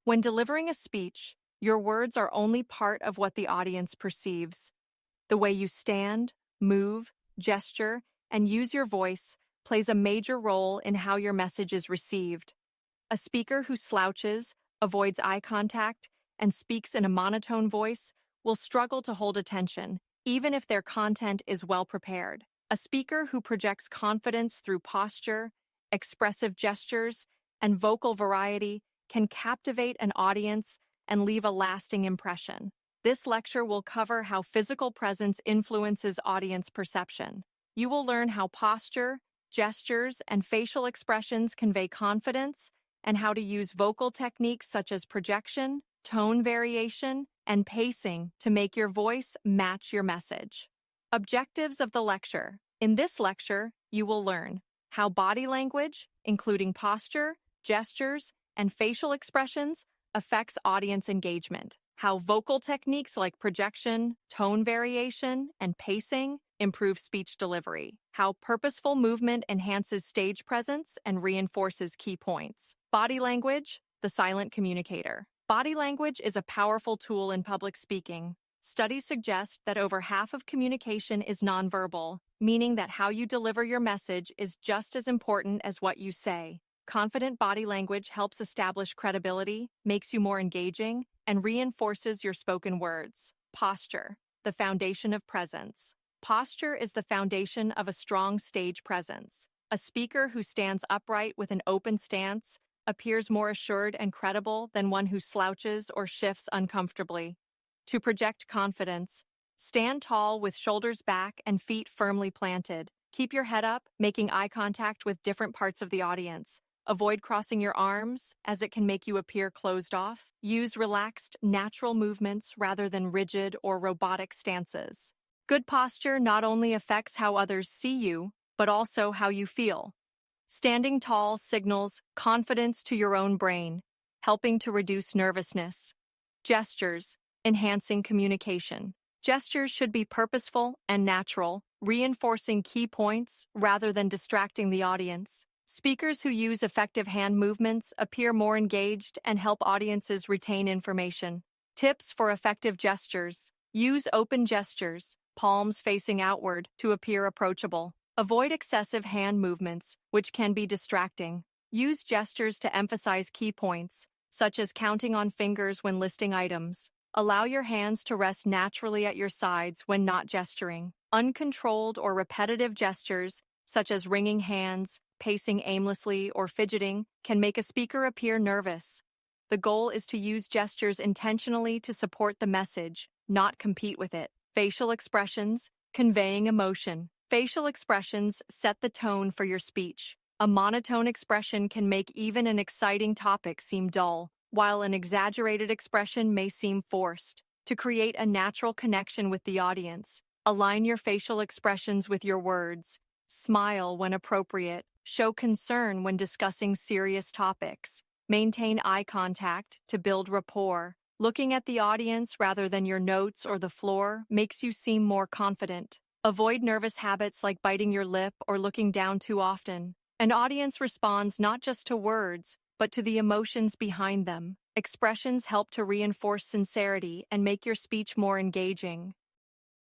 When delivering a speech, your words are only part of what the audience perceives. The way you stand, move, gesture, and use your voice plays a major role in how your message is received. A speaker who slouches, avoids eye contact, and speaks in a monotone voice will struggle to hold attention, even if their content is well prepared. A speaker who projects confidence through posture, expressive gestures, and vocal variety can captivate an audience and leave a lasting impression. This lecture will cover how physical presence influences audience perception. You will learn how posture, gestures, and facial expressions convey confidence, and how to use vocal techniques such as projection, tone variation, and pacing to make your voice match your message. Objectives of the lecture. In this lecture, you will learn how body language, including posture, gestures, and facial expressions, affects audience engagement, how vocal techniques like projection, tone variation, and pacing improve speech delivery, how purposeful movement enhances stage presence and reinforces key points. Body language, the silent communicator. Body language is a powerful tool in public speaking. Studies suggest that over half of communication is nonverbal, meaning that how you deliver your message is just as important as what you say. Confident body language helps establish credibility, makes you more engaging, and reinforces your spoken words. Posture, the foundation of presence. Posture is the foundation of a strong stage presence. A speaker who stands upright with an open stance appears more assured and credible than one who slouches or shifts uncomfortably. To project confidence, stand tall with shoulders back and feet firmly planted. Keep your head up, making eye contact with different parts of the audience. Avoid crossing your arms, as it can make you appear closed off. Use relaxed, natural movements rather than rigid or robotic stances. Good posture not only affects how others see you, but also how you feel. Standing tall signals confidence to your own brain, helping to reduce nervousness. Gestures, enhancing communication. Gestures should be purposeful and natural, reinforcing key points rather than distracting the audience. Speakers who use effective hand movements appear more engaged and help audiences retain information. Tips for effective gestures. Use open gestures, palms facing outward, to appear approachable. Avoid excessive hand movements, which can be distracting. Use gestures to emphasize key points, such as counting on fingers when listing items. Allow your hands to rest naturally at your sides when not gesturing. Uncontrolled or repetitive gestures, such as wringing hands, pacing aimlessly, or fidgeting, can make a speaker appear nervous. The goal is to use gestures intentionally to support the message, not compete with it. Facial expressions, conveying emotion. Facial expressions set the tone for your speech. A monotone expression can make even an exciting topic seem dull, while an exaggerated expression may seem forced. To create a natural connection with the audience, align your facial expressions with your words. Smile when appropriate. Show concern when discussing serious topics. Maintain eye contact to build rapport. Looking at the audience rather than your notes or the floor makes you seem more confident. Avoid nervous habits like biting your lip or looking down too often. An audience responds not just to words, but to the emotions behind them. Expressions help to reinforce sincerity and make your speech more engaging.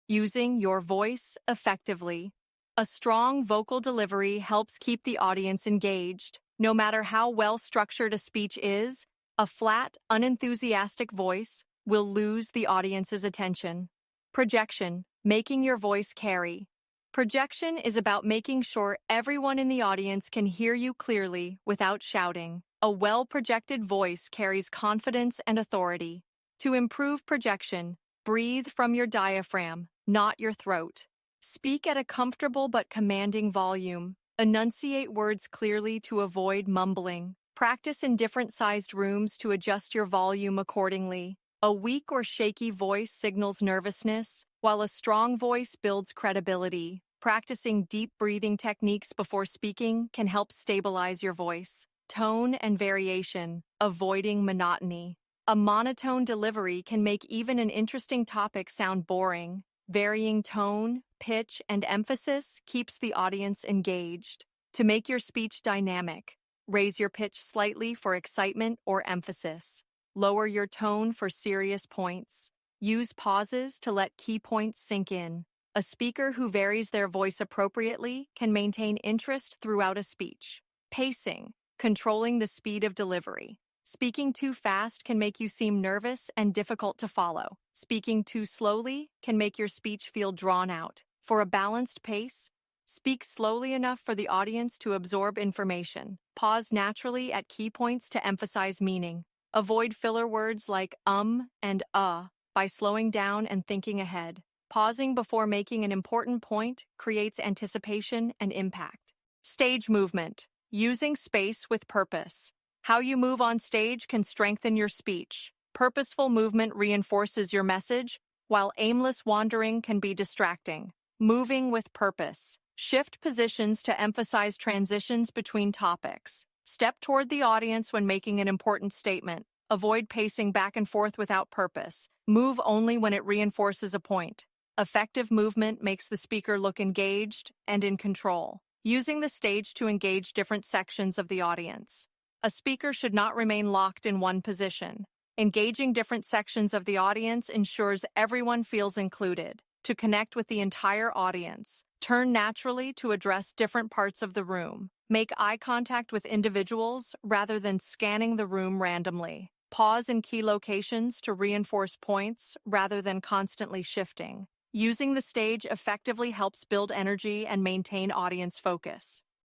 Using your voice effectively. A strong vocal delivery helps keep the audience engaged. No matter how well-structured a speech is, a flat, unenthusiastic voice will lose the audience's attention. Projection, making your voice carry. Projection is about making sure everyone in the audience can hear you clearly without shouting. A well-projected voice carries confidence and authority. To improve projection, breathe from your diaphragm, not your throat. Speak at a comfortable but commanding volume. Enunciate words clearly to avoid mumbling. Practice in different-sized rooms to adjust your volume accordingly. A weak or shaky voice signals nervousness, while a strong voice builds credibility. Practicing deep breathing techniques before speaking can help stabilize your voice. Tone and variation, avoiding monotony. A monotone delivery can make even an interesting topic sound boring. Varying tone, pitch, and emphasis keeps the audience engaged. To make your speech dynamic, raise your pitch slightly for excitement or emphasis. Lower your tone for serious points. Use pauses to let key points sink in. A speaker who varies their voice appropriately can maintain interest throughout a speech. Pacing, controlling the speed of delivery. Speaking too fast can make you seem nervous and difficult to follow. Speaking too slowly can make your speech feel drawn out. For a balanced pace, speak slowly enough for the audience to absorb information. Pause naturally at key points to emphasize meaning. Avoid filler words like and by slowing down and thinking ahead. Pausing before making an important point creates anticipation and impact. Stage movement, using space with purpose. How you move on stage can strengthen your speech. Purposeful movement reinforces your message, while aimless wandering can be distracting. Moving with purpose. Shift positions to emphasize transitions between topics. Step toward the audience when making an important statement. Avoid pacing back and forth without purpose. Move only when it reinforces a point. Effective movement makes the speaker look engaged and in control. Using the stage to engage different sections of the audience. A speaker should not remain locked in one position. Engaging different sections of the audience ensures everyone feels included. To connect with the entire audience, turn naturally to address different parts of the room. Make eye contact with individuals rather than scanning the room randomly. Pause in key locations to reinforce points rather than constantly shifting. Using the stage effectively helps build energy and maintain audience focus.